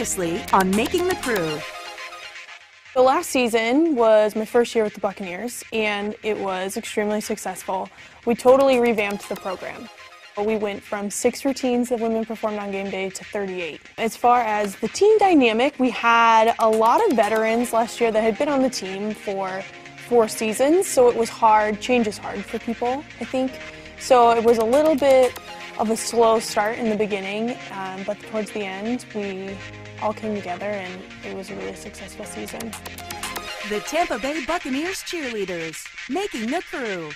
previously on Making the Krew. The last season was my first year with the Buccaneers, and it was extremely successful. We totally revamped the program. We went from 6 routines that women performed on game day to 38. As far as the team dynamic, we had a lot of veterans last year that had been on the team for 4 seasons, so it was hard. Change is hard for people, I think. So it was a little bit of a slow start in the beginning, but towards the end, we all came together and it was a really successful season. The Tampa Bay Buccaneers cheerleaders, Making the Krew.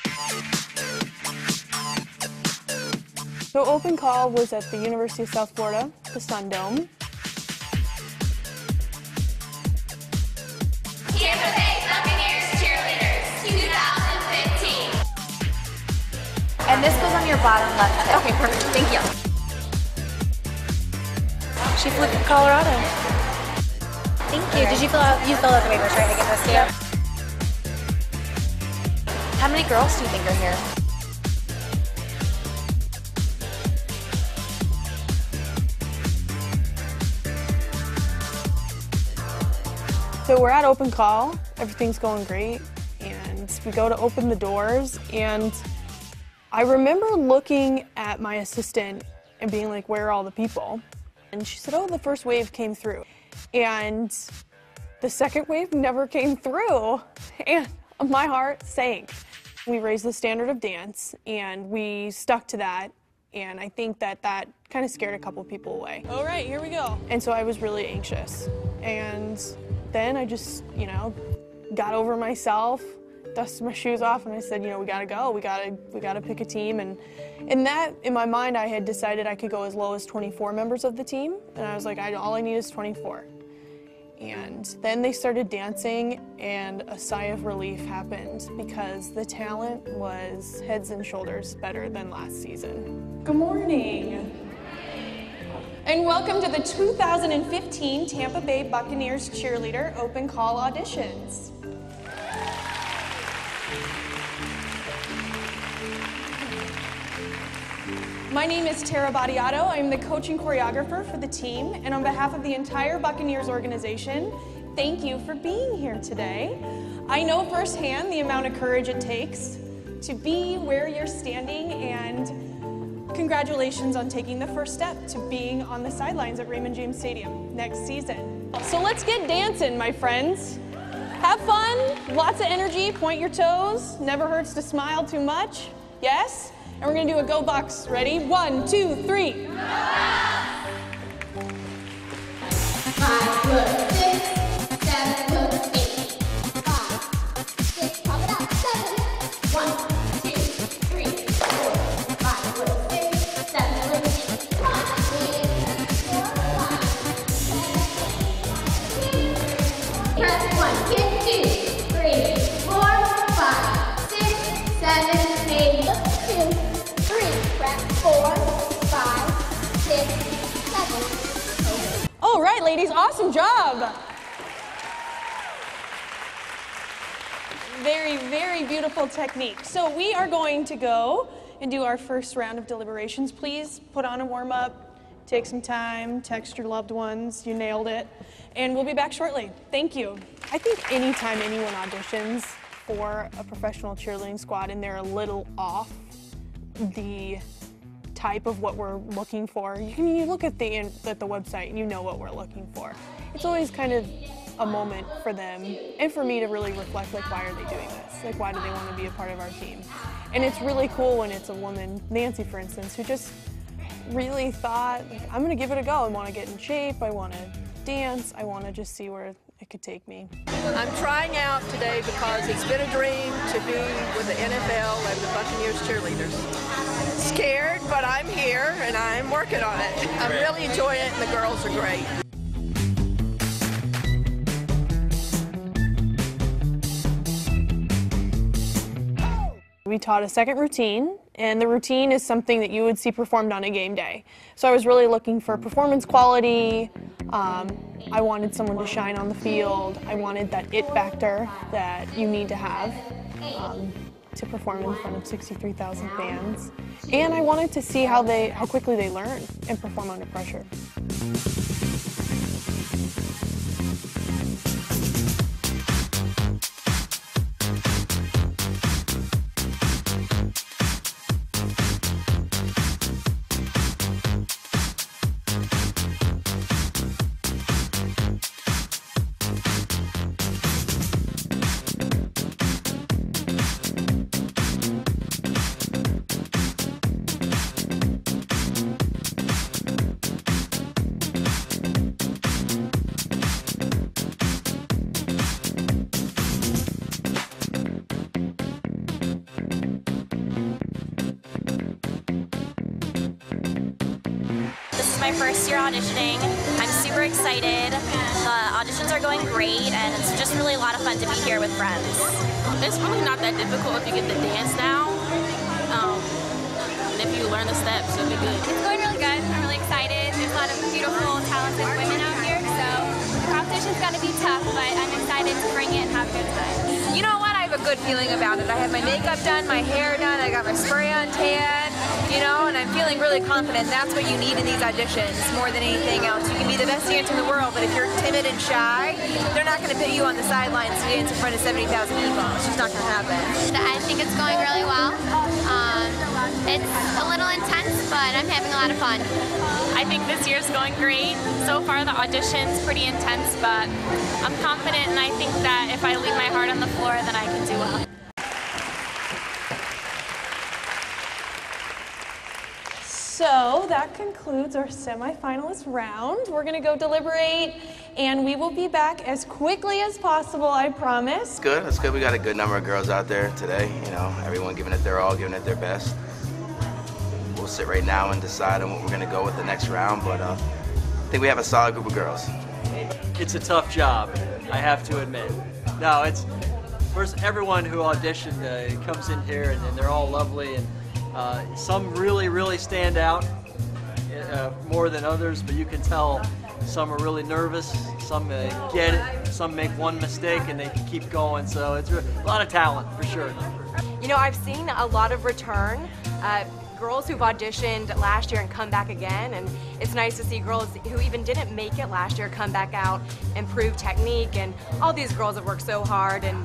So open call was at the University of South Florida, the Sun Dome. Tampa Bay Buccaneers cheerleaders, 2015. And this goes on your bottom left. Okay, perfect. Thank you. She flew from Colorado. Thank you. Did you fill out the waivers right to get this here? How many girls do you think are here? So we're at open call, everything's going great, and we go to open the doors, and I remember looking at my assistant and being like, where are all the people? And she said, oh, the first wave came through. And the second wave never came through, and my heart sank. We raised the standard of dance, and we stuck to that, and I think that kind of scared a couple people away. All right, here we go. And so I was really anxious, and then I just, got over myself, dusted my shoes off, and I said, we gotta go. We gotta pick a team. And in my mind, I had decided I could go as low as 24 members of the team, and I was like, all I need is 24. And then they started dancing, and a sigh of relief happened because the talent was heads and shoulders better than last season. Good morning. And welcome to the 2015 Tampa Bay Buccaneers Cheerleader Open Call Auditions. My name is Tara Badiato. I'm the coach and choreographer for the team, and on behalf of the entire Buccaneers organization, thank you for being here today. I know firsthand the amount of courage it takes to be where you're standing, and congratulations on taking the first step to being on the sidelines at Raymond James Stadium next season. So let's get dancing, my friends. Have fun, lots of energy, point your toes, never hurts to smile too much, yes? And we're gonna do a Go Bucs. Ready? 1, 2, 3. 5 foot 6, 7 foot 8. 5, 6, pop it up, 7. 1, 2, 3, 4. 5 foot 6, 7 foot 8. 5, 6, 4, 5, 7, 8. Press 1, get 2, 3, 4, 5, 6, 7, 8. 2, 3, press 4, 5, 6, 7, 8. All right, ladies, awesome job. Very, very beautiful technique. So we are going to go and do our first round of deliberations. Please put on a warm-up, take some time, text your loved ones, you nailed it, and we'll be back shortly. Thank you. I think anytime anyone auditions for a professional cheerleading squad and they're a little off the type of what we're looking for, you look at the website and you know what we're looking for. It's always kind of a moment for them and for me to really reflect, like, why are they doing this? Like, why do they want to be a part of our team? And it's really cool when it's a woman, Nancy for instance, who just really thought, like, I'm going to give it a go. I want to get in shape, I want to dance, I want to just see where it could take me. I'm trying out today because it's been a dream to be with the NFL and the Buccaneers cheerleaders. Scared, but I'm here and I'm working on it. I'm really enjoying it and the girls are great. We taught a second routine, and the routine is something that you would see performed on a game day. So I was really looking for performance quality. I wanted someone to shine on the field. I wanted that it factor that you need to have to perform in front of 63,000 fans. And I wanted to see how quickly they learn and perform under pressure. my first year auditioning. I'm super excited. The auditions are going great, and it's just really a lot of fun to be here with friends. It's really not that difficult if you get the dance down. And if you learn the steps, it'll be good. It's going really good. I'm really excited. There's a lot of beautiful, talented women out here, so the competition's got to be tough, but I'm excited to bring it and have a good time. You know what? I have a good feeling about it. I had my makeup done, my hair done, I got my spray on tan, you know, and I'm feeling really confident. That's what you need in these auditions more than anything else. You can be the best dancer in the world, but if you're timid and shy, they're not going to put you on the sidelines to dance in front of 70,000 people. It's just not going to happen. I think it's going really well. It's a little intense, but I'm having a lot of fun. I think this year's going great. So far the audition's pretty intense, but I'm confident, and I think that if I leave my heart on the floor, then I can do well. So that concludes our semifinalist round. We're gonna go deliberate, and we will be back as quickly as possible, I promise. It's good, it's good. We got a good number of girls out there today. You know, everyone giving it their all, giving it their best. We'll sit right now and decide on what we're gonna go with the next round, but I think we have a solid group of girls. It's a tough job, I have to admit. No, it's, first everyone who auditioned comes in here and they're all lovely, and some really stand out more than others, but you can tell some are really nervous, some get it, some make one mistake and they can keep going, so it's a lot of talent for sure. You know, I've seen a lot of return. Girls who've auditioned last year and come back again, and it's nice to see girls who even didn't make it last year come back out, improve technique, and all these girls have worked so hard, and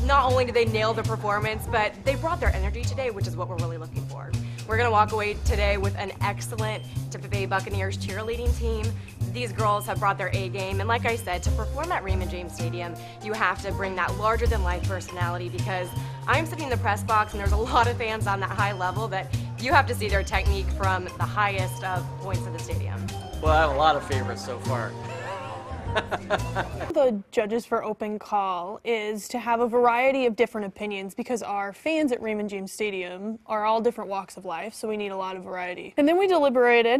not only did they nail the performance, but they brought their energy today, which is what we're really looking for. We're gonna walk away today with an excellent Tampa Bay Buccaneers cheerleading team. These girls have brought their A game, and like I said, to perform at Raymond James Stadium, you have to bring that larger-than-life personality, because I'm sitting in the press box and there's a lot of fans on that high level that you have to see their technique from the highest of points of the stadium. Well, I have a lot of favorites so far. The judges for open call is to have a variety of different opinions, because our fans at Raymond James Stadium are all different walks of life, so we need a lot of variety. And then we deliberated,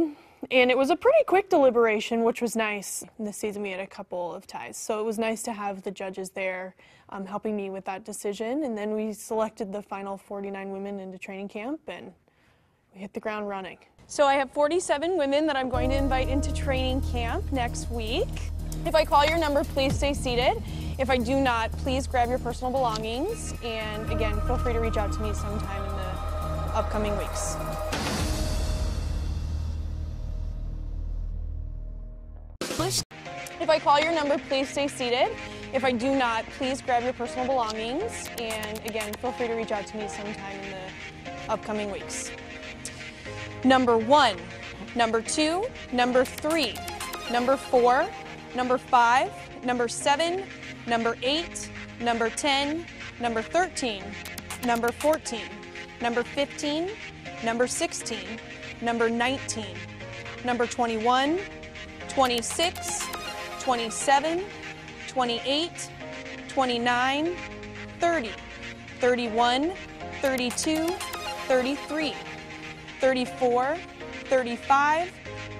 and it was a pretty quick deliberation, which was nice. This season we had a couple of ties, so it was nice to have the judges there helping me with that decision. And then we selected the final 49 women into training camp, and we hit the ground running. So I have 47 women that I'm going to invite into training camp next week. If I call your number, please stay seated. If I do not, please grab your personal belongings. And again, feel free to reach out to me sometime in the upcoming weeks. If I call your number, please stay seated. If I do not, please grab your personal belongings. And again, feel free to reach out to me sometime in the upcoming weeks. Number 1, number 2, number 3, number 4, number 5, number 7, number 8, number 10, number 13, number 14, number 15, number 16, number 19, number 21, 26, 27, 28, 29, 30, 31, 32, 33, 34, 35,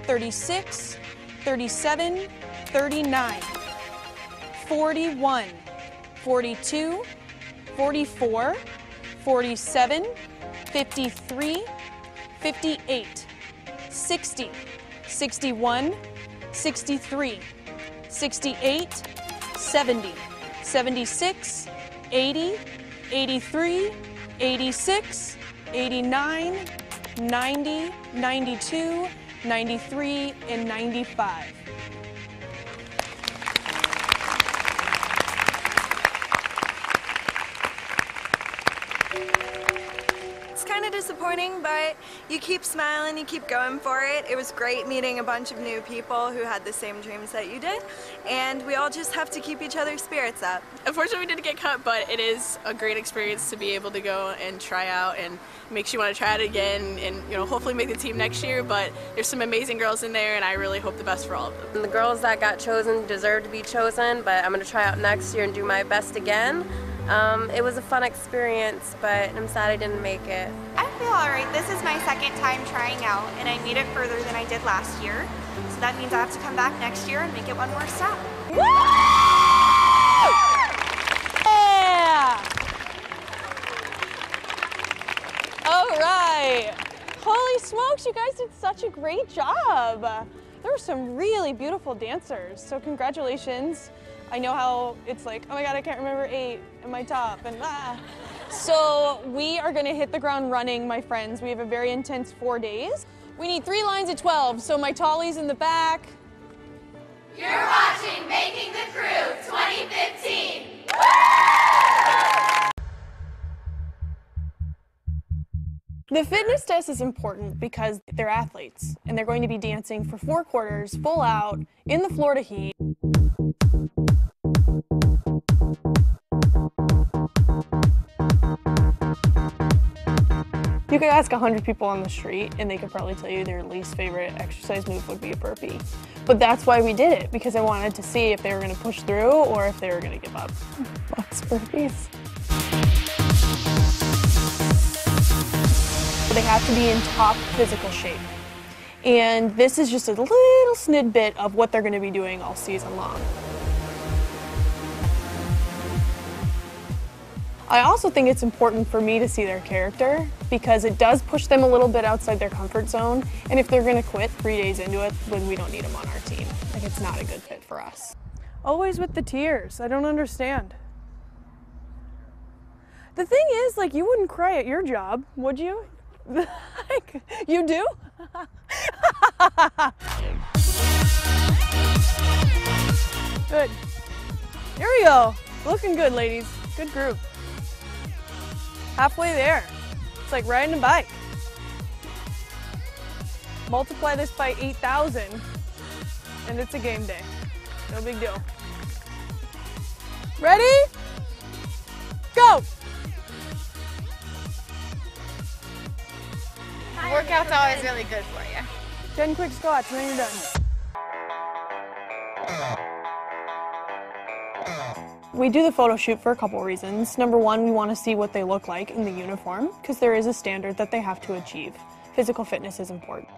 36, 37, 39, 41, 42, 44, 47, 53, 58, 60, 61, 63, 68, 70, 76, 80, 83, 86, 89, 90, 92, 93, and 95. It's kind of disappointing, but you keep smiling, you keep going for it. It was great meeting a bunch of new people who had the same dreams that you did, and we all just have to keep each other's spirits up. Unfortunately, we didn't get cut, but it is a great experience to be able to go and try out, and makes you want to try it again, and hopefully make the team next year. But there's some amazing girls in there, and I really hope the best for all of them. The girls that got chosen deserve to be chosen, but I'm going to try out next year and do my best again. It was a fun experience, but I'm sad I didn't make it. I feel alright. This is my second time trying out, and I made it further than I did last year. So that means I have to come back next year and make it one more step. Yeah! All right. Holy smokes, you guys did such a great job. There were some really beautiful dancers, so congratulations. I know how it's like, oh my God, I can't remember 8 in my top, and ah. So we are gonna hit the ground running, my friends. We have a very intense 4 days. We need 3 lines of 12, so my tallies in the back. You're watching Making the Krew 2015. The fitness test is important because they're athletes and they're going to be dancing for 4 quarters, full out, in the Florida heat. You could ask 100 people on the street and they could probably tell you their least favorite exercise move would be a burpee. But that's why we did it, because I wanted to see if they were going to push through or if they were going to give up. Bucs burpees. They have to be in top physical shape. And this is just a little snippet of what they're going to be doing all season long. I also think it's important for me to see their character because it does push them a little bit outside their comfort zone. And if they're going to quit 3 days into it, then we don't need them on our team. Like, it's not a good fit for us. Always with the tears. I don't understand. The thing is, like, you wouldn't cry at your job, would you? Like, you do? Good. Here we go. Looking good, ladies. Good group. Halfway there. It's like riding a bike. Multiply this by 8,000 and it's a game day. No big deal. Ready? Go! Workout's always really good for you. 10 quick squats and then you're done. We do the photo shoot for a couple reasons. Number one, we want to see what they look like in the uniform because there is a standard that they have to achieve. Physical fitness is important.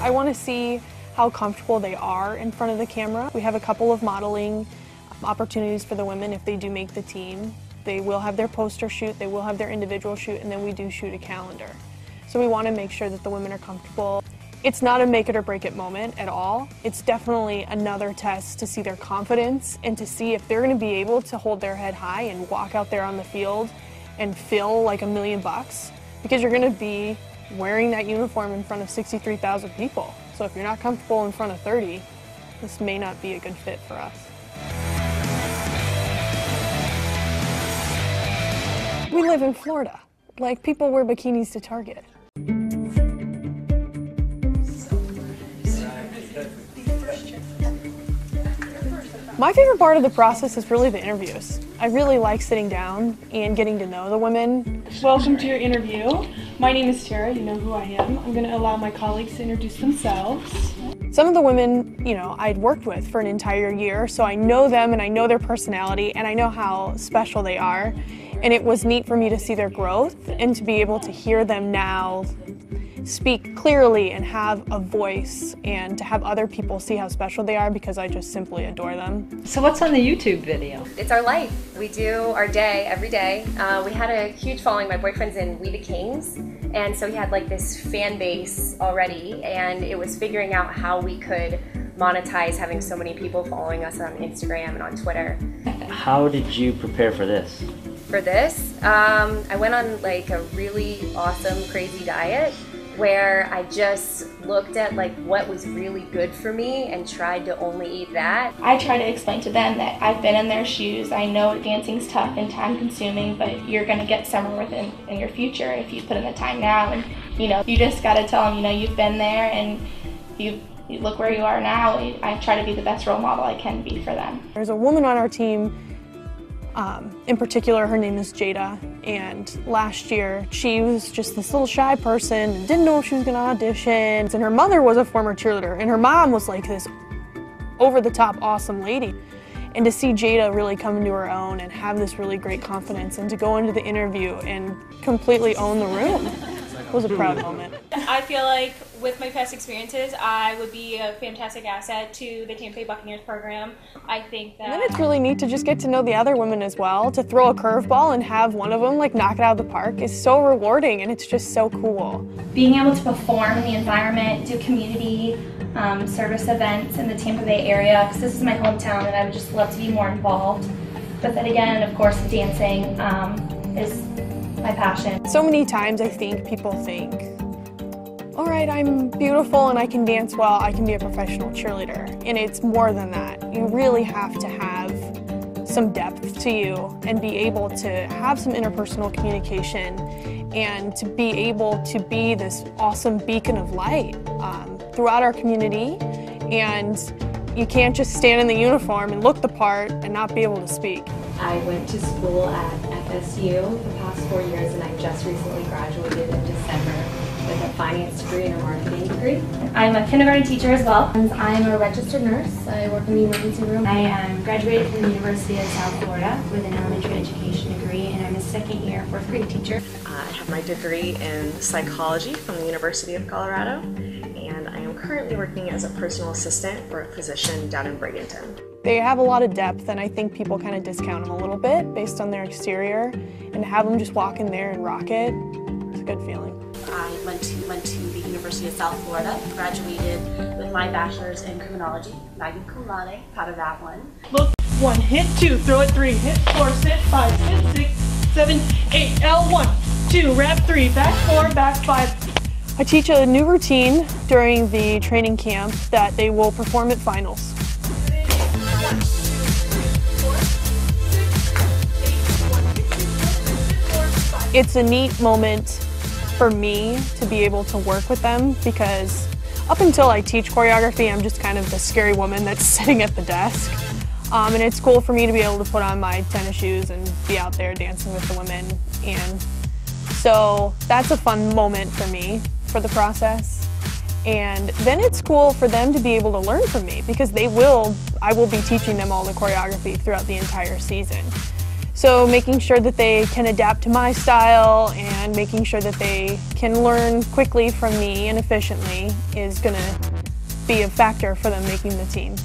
I want to see how comfortable they are in front of the camera. We have a couple of modeling opportunities for the women if they do make the team. They will have their poster shoot, they will have their individual shoot, and then we do shoot a calendar. So we want to make sure that the women are comfortable. It's not a make it or break it moment at all. It's definitely another test to see their confidence and to see if they're going to be able to hold their head high and walk out there on the field and feel like $1 million bucks, because you're going to be wearing that uniform in front of 63,000 people. So if you're not comfortable in front of 30, this may not be a good fit for us. We live in Florida. Like, people wear bikinis to Target. My favorite part of the process is really the interviews. I really like sitting down and getting to know the women. Welcome to your interview. My name is Tara, you know who I am. I'm going to allow my colleagues to introduce themselves. Some of the women, you know, I'd worked with for an entire year, so I know them and I know their personality and I know how special they are. And it was neat for me to see their growth and to be able to hear them now speak clearly and have a voice and to have other people see how special they are because I just simply adore them. So what's on the YouTube video? It's our life. We do our day every day. We had a huge following. My boyfriend's in We the Kings, and so he had like this fan base already, and it was figuring out how we could monetize having so many people following us on Instagram and on Twitter. How did you prepare for this? For this, I went on like a really awesome, crazy diet where I just looked at like what was really good for me and tried to only eat that. I try to explain to them that I've been in their shoes. I know dancing's tough and time consuming, but you're gonna get somewhere within in your future if you put in the time now. And you know, you just gotta tell them, you know, you've been there and you look where you are now. I try to be the best role model I can be for them. There's a woman on our team, in particular, her name is Jada, and last year she was just this little shy person and didn't know if she was going to audition. And her mother was a former cheerleader, and her mom was like this over-the-top awesome lady. And to see Jada really come into her own and have this really great confidence and to go into the interview and completely own the room was a proud moment. I feel like with my past experiences, I would be a fantastic asset to the Tampa Bay Buccaneers program. I think that... And then it's really neat to just get to know the other women as well. To throw a curveball and have one of them like knock it out of the park is so rewarding, and it's just so cool. Being able to perform in the environment, do community service events in the Tampa Bay area, because this is my hometown and I would just love to be more involved. But then again, of course, dancing is my passion. So many times I think people think, all right, I'm beautiful and I can dance well, I can be a professional cheerleader. And it's more than that. You really have to have some depth to you and be able to have some interpersonal communication and to be able to be this awesome beacon of light throughout our community. And you can't just stand in the uniform and look the part and not be able to speak. I went to school at FSU the past 4 years, and I just recently graduated in December with a finance degree and a marketing degree. I'm a kindergarten teacher as well. I'm a registered nurse. I work in the emergency room. I am graduated from the University of South Florida with an elementary education degree, and I'm a second-year fourth grade teacher. I have my degree in psychology from the University of Colorado, and I am currently working as a personal assistant for a physician down in Bradenton. They have a lot of depth, and I think people kind of discount them a little bit based on their exterior, and to have them just walk in there and rock it, it's a good feeling. I went to the University of South Florida, graduated with my bachelor's in criminology, magna cum laude, proud of that one. Look, 1, hit 2, throw it 3, hit 4, sit 5, hit 6, 7, 8, L1, 2, wrap 3, back 4, back 5. I teach a new routine during the training camp that they will perform at finals. It's a neat moment for me to be able to work with them because up until I teach choreography, I'm just kind of the scary woman that's sitting at the desk. And it's cool for me to be able to put on my tennis shoes and be out there dancing with the women. And so that's a fun moment for me for the process. And then it's cool for them to be able to learn from me because I will be teaching them all the choreography throughout the entire season. So making sure that they can adapt to my style and making sure that they can learn quickly from me and efficiently is going to be a factor for them making the team.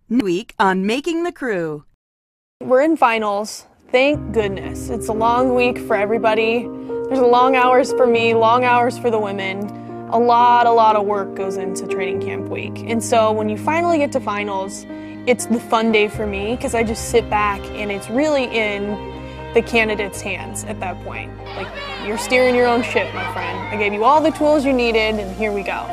Week on Making the Krew. We're in finals. Thank goodness. It's a long week for everybody. There's long hours for me, long hours for the women. A lot of work goes into training camp week. And so when you finally get to finals, it's the fun day for me because I just sit back and it's really in the candidates' hands at that point. Like, you're steering your own ship, my friend. I gave you all the tools you needed and here we go.